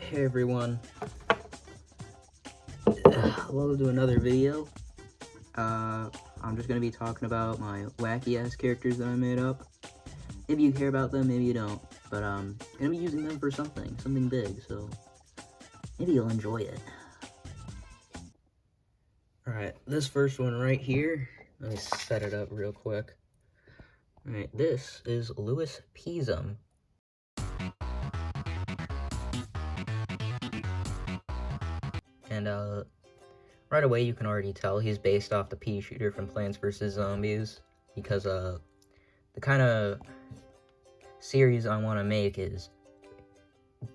Hey everyone, welcome to another video. I'm just going to be talking about my wacky ass characters that I made up. Maybe you care about them, maybe you don't, but I'm going to be using them for something big, so maybe you'll enjoy it. Alright, this first one right here, let me set it up real quick. Alright, this is Lewis Peasum. And, right away you can already tell he's based off the pea shooter from Plants vs. Zombies, because, the kind of series I want to make is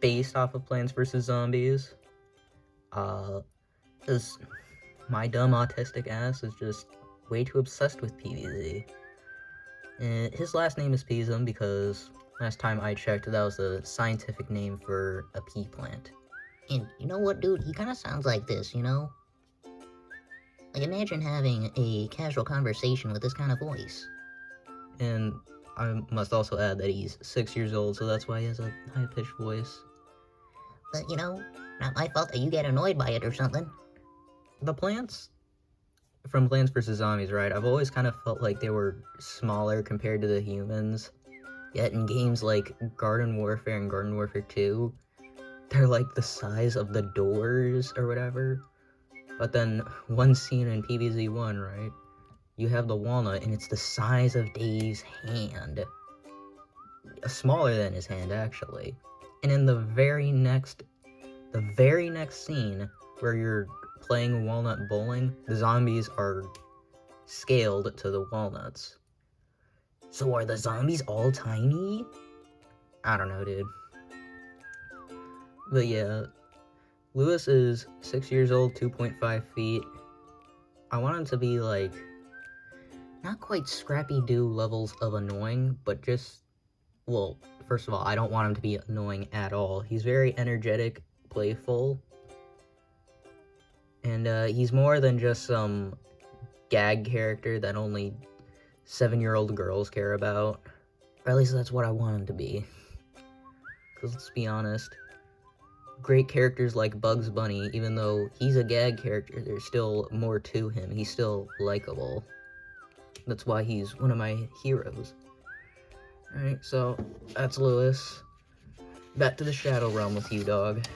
based off of Plants vs. Zombies, because my dumb autistic ass is just way too obsessed with PvZ. And his last name is Peasum because last time I checked, that was the scientific name for a pea plant. And you know what, dude? He kind of sounds like this, you know? Like, imagine having a casual conversation with this kind of voice. And I must also add that he's 6 years old, so that's why he has a high-pitched voice. But, you know, not my fault that you get annoyed by it or something. The plants from Plants vs. Zombies, right? I've always kind of felt like they were smaller compared to the humans. Yet in games like Garden Warfare and Garden Warfare 2, they're like the size of the doors or whatever. But then one scene in PvZ 1, right? You have the walnut and it's the size of Dave's hand. Smaller than his hand, actually. And in the very next scene where you're playing walnut bowling, the zombies are scaled to the walnuts. So are the zombies all tiny? I don't know, dude. But yeah, Lewis is 6 years old, 2.5 feet. I want him to be like, not quite Scrappy-Doo levels of annoying, but just, well, first of all, I don't want him to be annoying at all. He's very energetic, playful, and he's more than just some gag character that only 7-year-old girls care about. Or at least that's what I want him to be. Because let's be honest, great characters like Bugs Bunny, even though he's a gag character, there's still more to him. He's still likable. That's why he's one of my heroes. Alright, so that's Lewis. Back to the Shadow Realm with you, dog.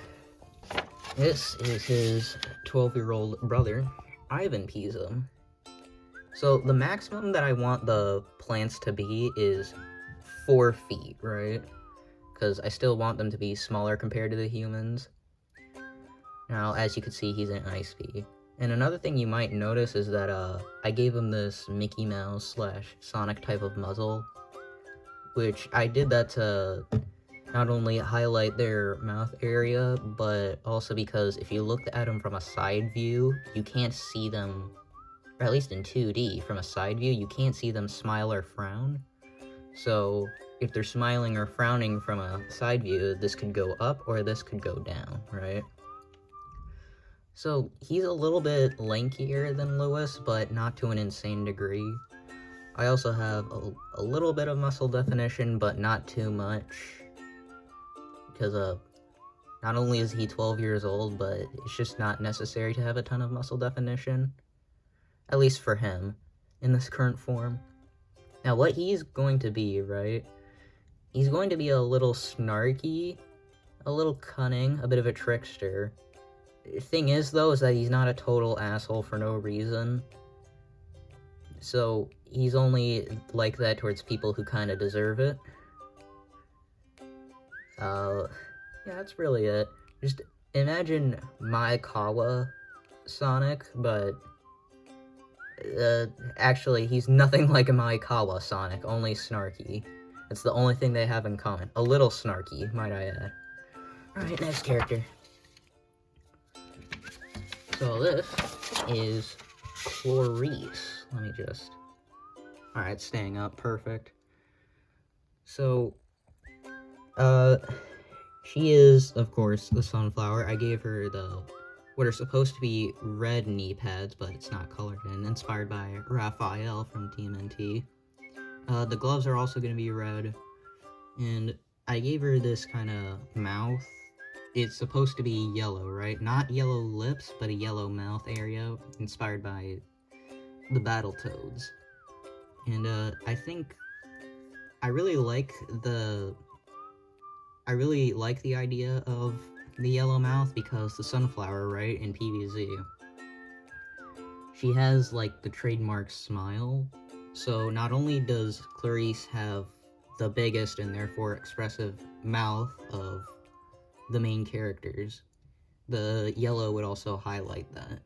This is his 12-year-old brother, Ivan Peasum. So the maximum that I want the plants to be is 4 feet, right? Because I still want them to be smaller compared to the humans. Now, as you can see, he's an Ice Pea. And another thing you might notice is that I gave him this Mickey Mouse / Sonic type of muzzle, which I did that to not only highlight their mouth area, but also because if you look at them from a side view, you can't see them, or at least in 2D, from a side view, you can't see them smile or frown. So if they're smiling or frowning from a side view, this could go up or this could go down, right? So he's a little bit lankier than Lewis, but not to an insane degree. I also have a little bit of muscle definition, but not too much. Because not only is he 12 years old, but it's just not necessary to have a ton of muscle definition. At least for him, in this current form. Now what he's going to be, right? He's going to be a little snarky, a little cunning, a bit of a trickster. The thing is, though, is that he's not a total asshole for no reason. So he's only like that towards people who kind of deserve it. Yeah, that's really it. Just imagine Maekawa Sonic, but actually, he's nothing like a Maekawa Sonic, only snarky. That's the only thing they have in common. A little snarky, might I add. Alright, next character. So this is Clarice. Let me just... Alright, staying up, perfect. So, she is, of course, the sunflower. I gave her what are supposed to be red knee pads, but it's not colored in, inspired by Raphael from TMNT. The gloves are also going to be red, and I gave her this kind of mouth it's supposed to be yellow, right? Not yellow lips, but a yellow mouth area, inspired by the Battletoads. And I think I really like the idea of the yellow mouth because the sunflower, right, in PvZ, she has like the trademark smile. So not only does Clarice have the biggest and therefore expressive mouth of the main characters, the yellow would also highlight that.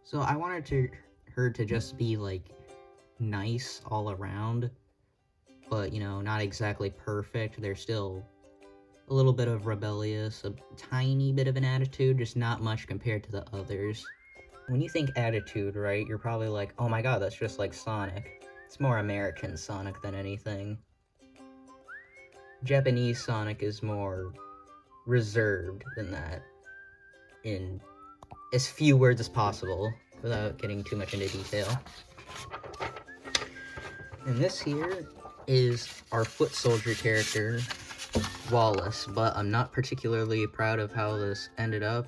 So I wanted her to just be like nice all around, but you know, not exactly perfect. There's still a little bit of rebellious, a tiny bit of an attitude, just not much compared to the others. When you think attitude, right, you're probably like, oh my god, that's just like Sonic. It's more American Sonic than anything. Japanese Sonic is more reserved than that, in as few words as possible, without getting too much into detail. And this here is our foot soldier character, Lawless, but I'm not particularly proud of how this ended up,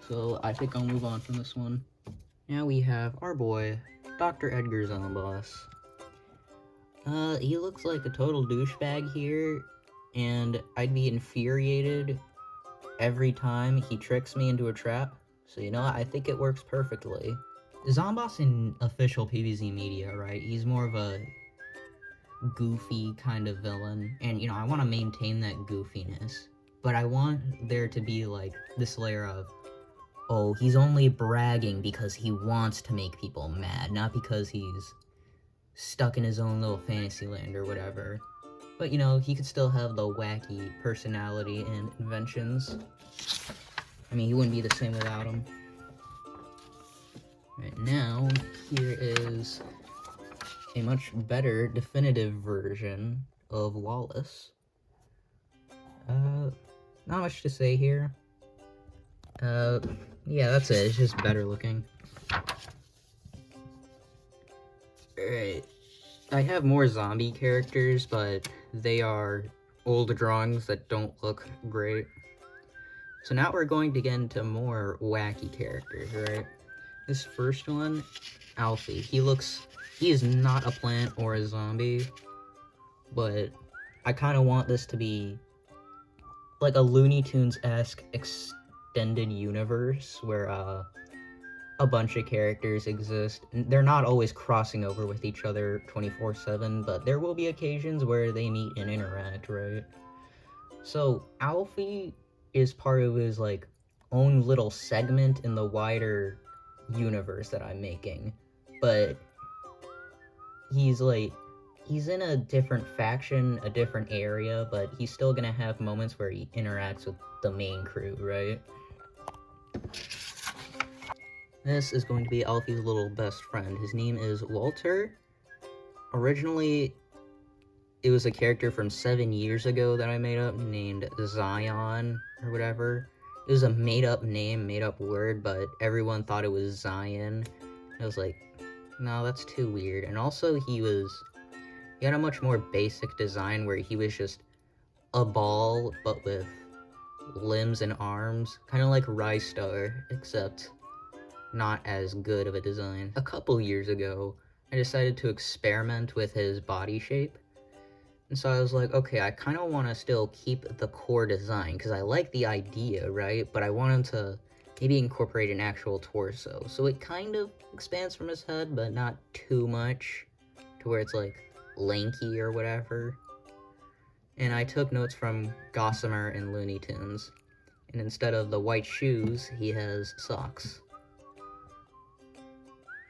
so I think I'll move on from this one. Now we have our boy, Dr. Edgar Zomboss. He looks like a total douchebag here, and I'd be infuriated every time he tricks me into a trap, so you know, I think it works perfectly. Zomboss in official PvZ media, right, he's more of a goofy kind of villain, and you know, I want to maintain that goofiness, but I want there to be like this layer of, oh, he's only bragging because he wants to make people mad, not because he's stuck in his own little fantasy land or whatever. But you know, he could still have the wacky personality and inventions. I mean, he wouldn't be the same without him. Right now, here is a much better definitive version of Lawless. Not much to say here. Yeah, that's it. It's just better looking. Alright. I have more zombie characters, but they are old drawings that don't look great. So now we're going to get into more wacky characters, right? This first one, Alfie. He is not a plant or a zombie, but I kind of want this to be like a Looney Tunes-esque extended universe where a bunch of characters exist. They're not always crossing over with each other 24/7, but there will be occasions where they meet and interact, right? So Alfie is part of his like own little segment in the wider universe that I'm making, but he's in a different faction, a different area, but he's still gonna have moments where he interacts with the main crew, right? This is going to be Alfie's little best friend. His name is Vulture. Originally, it was a character from 7 years ago that I made up named Zion or whatever. It was a made-up name, made-up word, but everyone thought it was Zion. I was like, no, that's too weird. And also, he had a much more basic design where he was just a ball, but with limbs and arms. Kind of like Rystar, except not as good of a design. A couple years ago, I decided to experiment with his body shape. And so I was like, okay, I kind of want to still keep the core design, because I like the idea, right? But I want him to maybe incorporate an actual torso. So it kind of expands from his head, but not too much, to where it's like lanky or whatever. And I took notes from Gossamer and Looney Tunes. And instead of the white shoes, he has socks.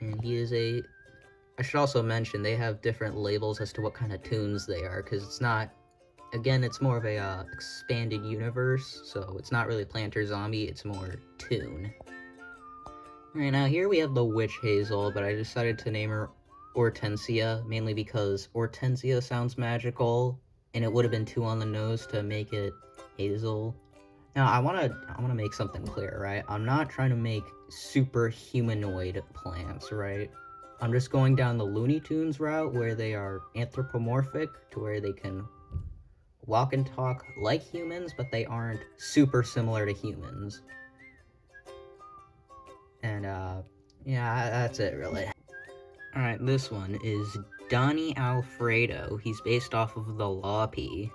And he is I should also mention, they have different labels as to what kind of tunes they are, because it's not, again, it's more of a expanded universe, so it's not really plant or zombie, it's more tune. Alright, now here we have the witch Hazel, but I decided to name her Hortensia, mainly because Hortensia sounds magical, and it would have been too on the nose to make it Hazel. Now, I wanna make something clear, right? I'm not trying to make super humanoid plants, right? I'm just going down the Looney Tunes route where they are anthropomorphic to where they can walk and talk like humans, but they aren't super similar to humans. And, yeah, that's it, really. Alright, this one is Donnie Alfredo. He's based off of the Lawless.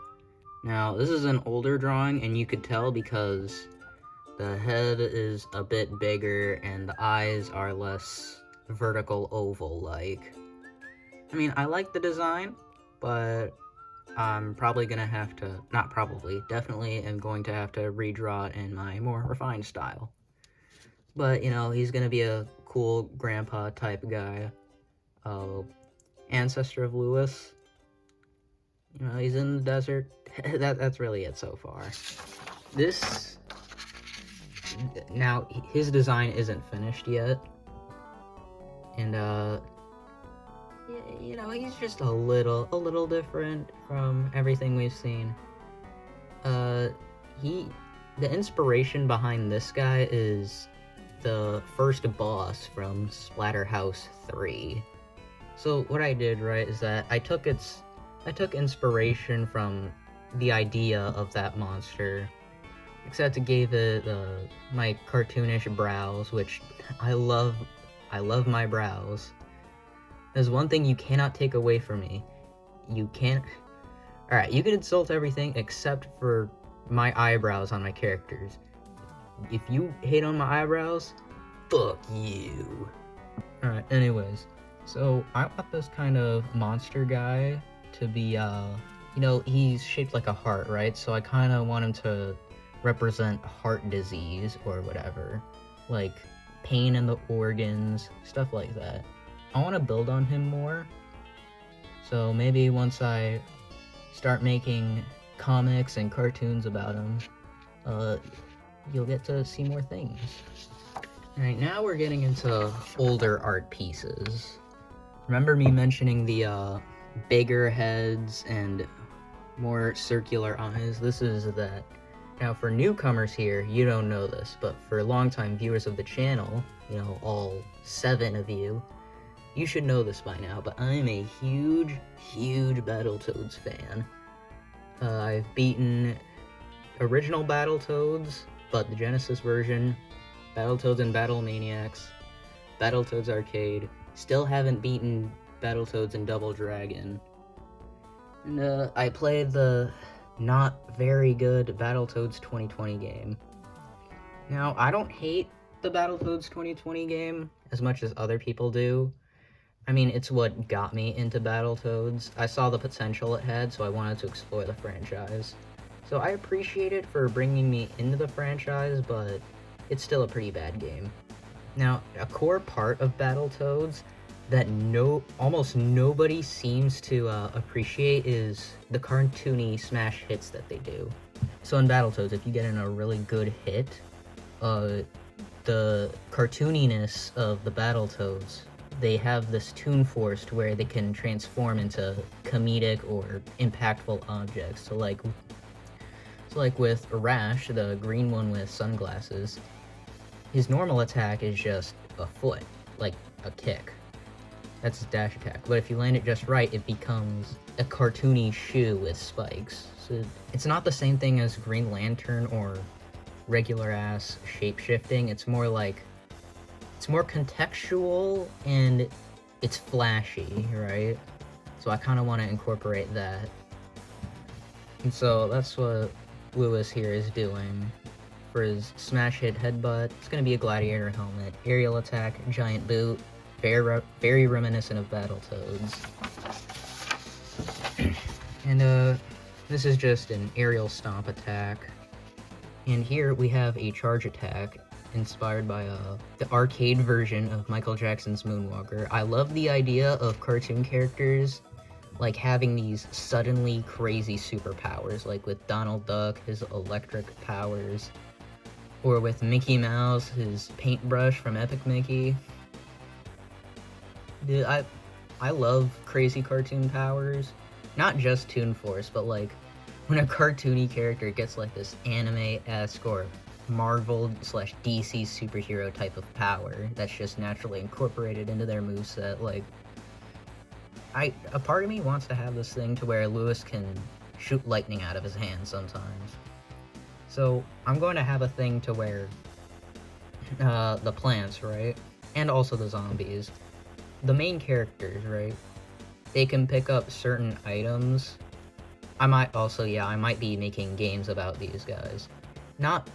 Now, this is an older drawing, and you could tell because the head is a bit bigger and the eyes are less vertical oval-like. I mean, I like the design, but I'm probably gonna have to, not probably, definitely am going to have to redraw it in my more refined style. But, you know, he's gonna be a cool grandpa type guy. Ancestor of Lewis. You know, he's in the desert. That's really it so far. This... Now, his design isn't finished yet. And, you know, he's just a little different from everything we've seen. The inspiration behind this guy is the first boss from Splatterhouse 3. So what I did, right, is that I took inspiration from the idea of that monster, except it gave it my cartoonish brows, which I love my brows. There's one thing you cannot take away from me. You can't... Alright, you can insult everything except for my eyebrows on my characters. If you hate on my eyebrows, fuck you. Alright, anyways. So, I want this kind of monster guy to be, you know, he's shaped like a heart, right? So I kind of want him to represent heart disease or whatever. Like, pain in the organs, stuff like that. I want to build on him more. So maybe once I start making comics and cartoons about him, you'll get to see more things. Alright, now we're getting into older art pieces. Remember me mentioning the bigger heads and more circular eyes? This is that. Now for newcomers here, you don't know this, but for longtime viewers of the channel, you know, all 7 of you, you should know this by now, but I'm a huge Battletoads fan. I've beaten original Battletoads, but the Genesis version, Battletoads and Battlemaniacs, Battletoads Arcade. Still haven't beaten Battletoads and Double Dragon. And I played the not very good Battletoads 2020 game. Now, I don't hate the Battletoads 2020 game as much as other people do. I mean, it's what got me into Battletoads. I saw the potential it had, so I wanted to explore the franchise. So I appreciate it for bringing me into the franchise, but it's still a pretty bad game. Now, a core part of Battletoads that almost nobody seems to appreciate is the cartoony smash hits that they do. So in Battletoads, if you get in a really good hit, the cartooniness of the Battletoads, they have this toon force to where they can transform into comedic or impactful objects. So like with Rash, the green one with sunglasses, his normal attack is just a foot, like a kick. That's his dash attack. But if you land it just right, it becomes a cartoony shoe with spikes. So it's not the same thing as Green Lantern or regular ass shape-shifting. It's more like, it's more contextual and it's flashy, right? So I kind of want to incorporate that. And so that's what Lewis here is doing. For his smash hit headbutt, it's going to be a gladiator helmet, aerial attack, giant boot, very reminiscent of Battletoads. And this is just an aerial stomp attack. And here we have a charge attack inspired by the arcade version of Michael Jackson's Moonwalker. I love the idea of cartoon characters like having these suddenly crazy superpowers, like with Donald Duck, his electric powers, or with Mickey Mouse, his paintbrush from Epic Mickey. Dude, I love crazy cartoon powers. Not just Toon Force, but like when a cartoony character gets like this anime-esque or Marvel/DC superhero type of power that's just naturally incorporated into their moveset. Like, a part of me wants to have this thing to where Lewis can shoot lightning out of his hand sometimes. So I'm going to have a thing to where the plants, right, and also the zombies, the main characters, right, they can pick up certain items. I might be making games about these guys. Not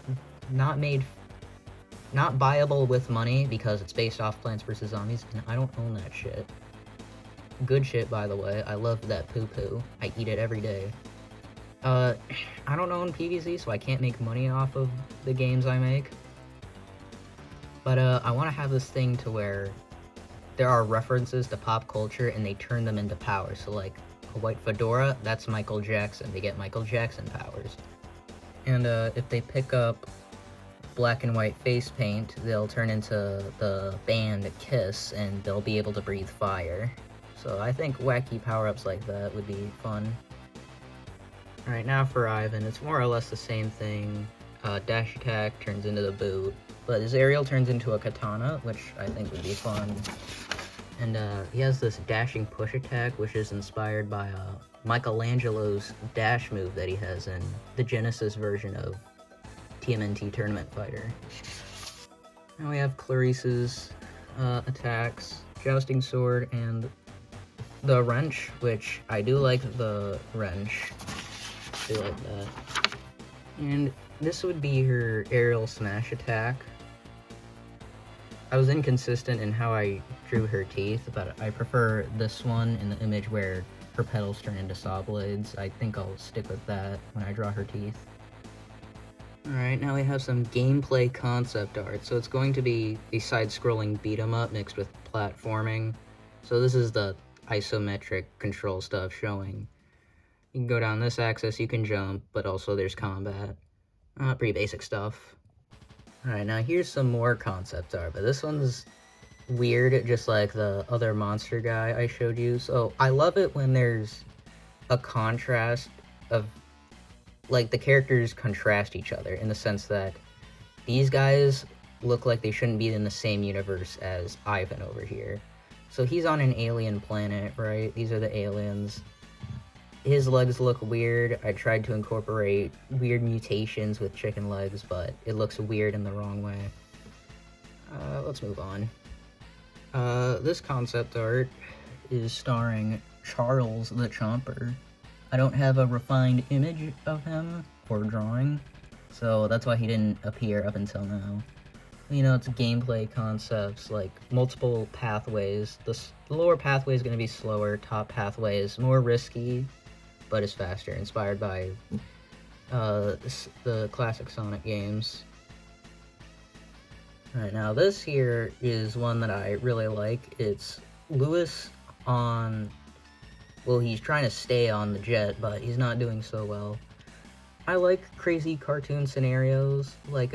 buyable with money because it's based off Plants vs. Zombies, and I don't own that shit. Good shit, by the way. I love that poo-poo. I eat it every day. I don't own PVZ, so I can't make money off of the games I make. But, I want to have this thing to where there are references to pop culture and they turn them into powers. So, like, a white fedora, that's Michael Jackson. They get Michael Jackson powers. And, if they pick up black and white face paint, they'll turn into the band Kiss and they'll be able to breathe fire. So I think wacky power-ups like that would be fun. Alright, now for Ivan, it's more or less the same thing. Dash attack turns into the boot, but his aerial turns into a katana, which I think would be fun. And he has this dashing push attack, which is inspired by Michelangelo's dash move that he has in the Genesis version of TMNT Tournament Fighter. Now we have Clarisse's attacks, Jousting Sword, and the wrench, which I do like the wrench. I do like that. And this would be her aerial smash attack. I was inconsistent in how I drew her teeth, but I prefer this one in the image where her petals turn into saw blades. I think I'll stick with that when I draw her teeth. Alright, now we have some gameplay concept art. So it's going to be a side-scrolling beat-em-up mixed with platforming. So this is the isometric control stuff showing. You can go down this axis, you can jump, but also there's combat. Pretty basic stuff. Alright, now here's some more concept art, but this one's weird, just like the other monster guy I showed you. So I love it when there's a contrast of, like, the characters contrast each other in the sense that these guys look like they shouldn't be in the same universe as Ivan over here. So he's on an alien planet, right? These are the aliens. His legs look weird. I tried to incorporate weird mutations with chicken legs, but it looks weird in the wrong way. Let's move on. This concept art is starring Charles the Chomper. I don't have a refined image of him or drawing, so that's why he didn't appear up until now. You know, it's gameplay concepts, like multiple pathways. The lower pathway is going to be slower, top pathway is more risky, but is faster, inspired by the classic Sonic games. Alright, now this here is one that I really like. It's Lewis on... Well, he's trying to stay on the jet, but he's not doing so well. I like crazy cartoon scenarios, like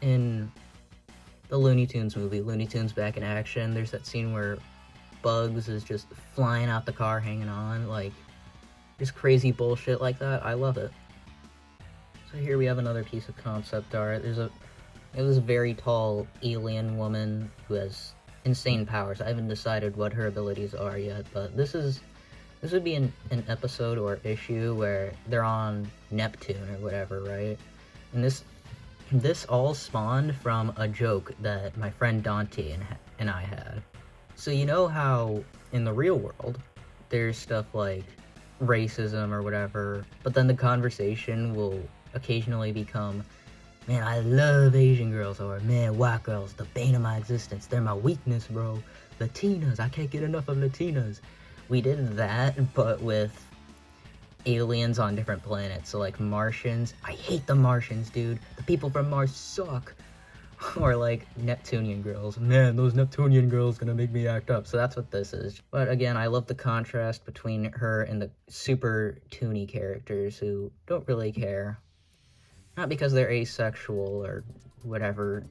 in the Looney Tunes movie, Looney Tunes Back in Action. There's that scene where Bugs is just flying out the car hanging on, like, just crazy bullshit like that. I love it. So here we have another piece of concept art. There's a very tall alien woman who has insane powers. I haven't decided what her abilities are yet, but this would be an episode or issue where they're on Neptune or whatever, right? And this all spawned from a joke that my friend Dante and I had. So you know how in the real world there's stuff like racism or whatever, but then the conversation will occasionally become, man, I love Asian girls, or man, white girls, the bane of my existence, they're my weakness, bro. Latinas, I can't get enough of Latinas. We did that, but with aliens on different planets. So, like, Martians. I hate the Martians, dude. The people from Mars suck. Or, like, Neptunian girls. Man, those Neptunian girls gonna make me act up. So that's what this is. But, again, I love the contrast between her and the super toony characters who don't really care. Not because they're asexual or whatever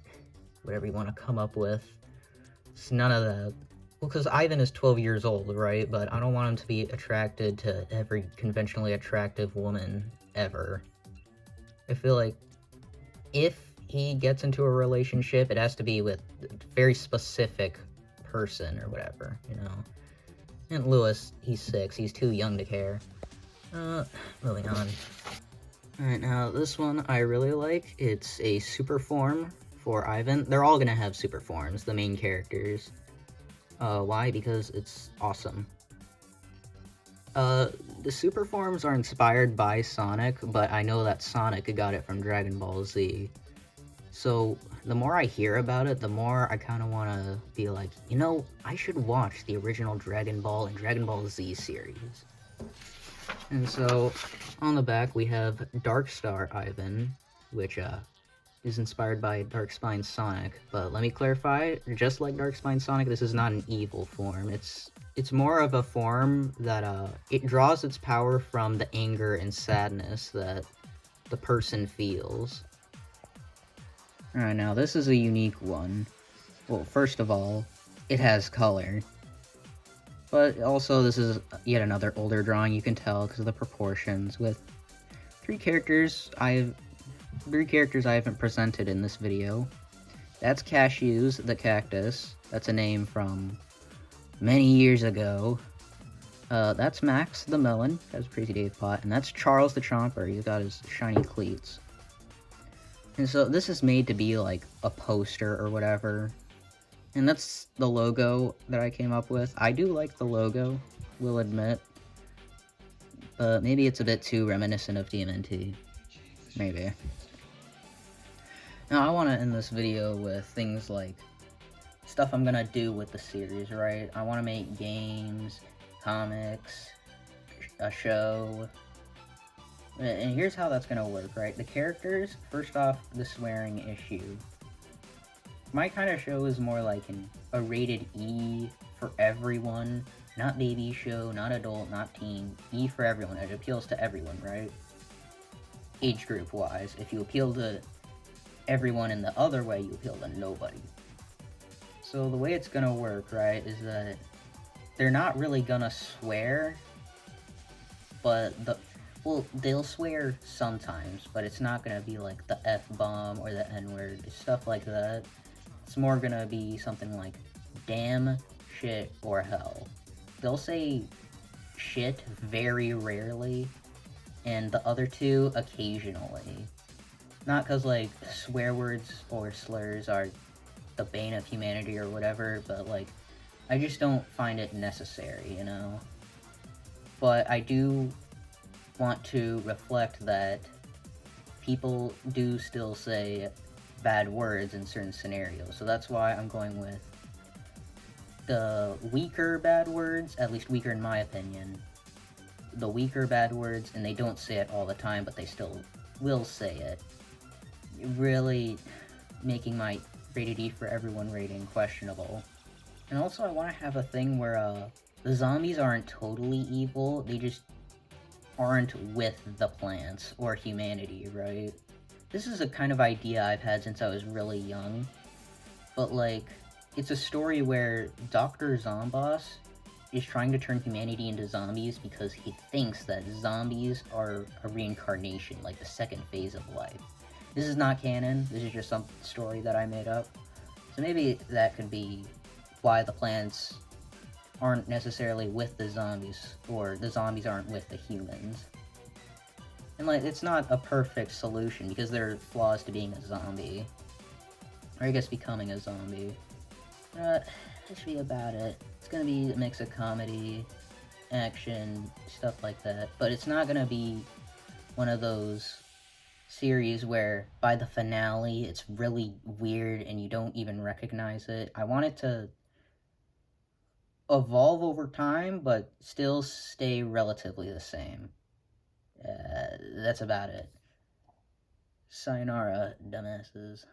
you want to come up with. It's none of that. Well, because Ivan is 12 years old, right? But I don't want him to be attracted to every conventionally attractive woman ever. I feel like if he gets into a relationship, it has to be with a very specific person or whatever, you know? And Lewis, he's 6, he's too young to care. Moving on. Alright, now this one I really like. It's a super form for Ivan. They're all gonna have super forms, the main characters. Why? Because it's awesome. The super forms are inspired by Sonic, but I know that Sonic got it from Dragon Ball Z. So, the more I hear about it, the more I kind of want to be like, you know, I should watch the original Dragon Ball and Dragon Ball Z series. And so, on the back, we have Darkstar Ivan, which is inspired by Darkspine Sonic. But let me clarify, just like Darkspine Sonic, this is not an evil form. It's more of a form that it draws its power from the anger and sadness that the person feels. Alright, now this is a unique one. Well, first of all, it has color. But also, this is yet another older drawing, you can tell because of the proportions, with three characters I haven't presented in this video. That's Cashews, the cactus. That's a name from many years ago. That's Max, the melon. That's Crazy Dave Pot. And that's Charles the Chomper. He's got his shiny cleats. And so this is made to be like a poster or whatever. And that's the logo that I came up with. I do like the logo, will admit. But maybe it's a bit too reminiscent of TMNT. Maybe. Now I want to end this video with things like stuff I'm gonna do with the series, right? I want to make games, comics, a show. And here's how that's gonna work, right? The characters, first off, the swearing issue. My kind of show is more like a rated E for everyone, not baby show, not adult, not teen, E for everyone. It appeals to everyone, right? Age group wise. If you appeal to everyone in the other way, you appeal to nobody. So the way it's gonna work, right, is that they're not really gonna swear, but well, they'll swear sometimes, but it's not gonna be like the F-bomb or the N-word, stuff like that. It's more gonna be something like damn, shit, or hell. They'll say shit very rarely, and the other two occasionally. Not because, like, swear words or slurs are the bane of humanity or whatever, but, like, I just don't find it necessary, you know? But I do want to reflect that people do still say bad words in certain scenarios, so that's why I'm going with the weaker bad words, at least weaker in my opinion, the weaker bad words, and they don't say it all the time, but they still will say it, really making my rated E for everyone rating questionable. And also I want to have a thing where the zombies aren't totally evil, they just aren't with the plants or humanity, right? This is a kind of idea I've had since I was really young, but like, it's a story where Dr. Zomboss is trying to turn humanity into zombies because he thinks that zombies are a reincarnation, like the second phase of life. This is not canon, this is just some story that I made up. So maybe that could be why the plants aren't necessarily with the zombies, or the zombies aren't with the humans. And like, it's not a perfect solution because there are flaws to being a zombie. Or I guess becoming a zombie. That should be about it. It's gonna be a mix of comedy, action, stuff like that. But it's not gonna be one of those series where by the finale it's really weird and you don't even recognize it. I want it to evolve over time, but still stay relatively the same. That's about it. Sayonara, dumbasses.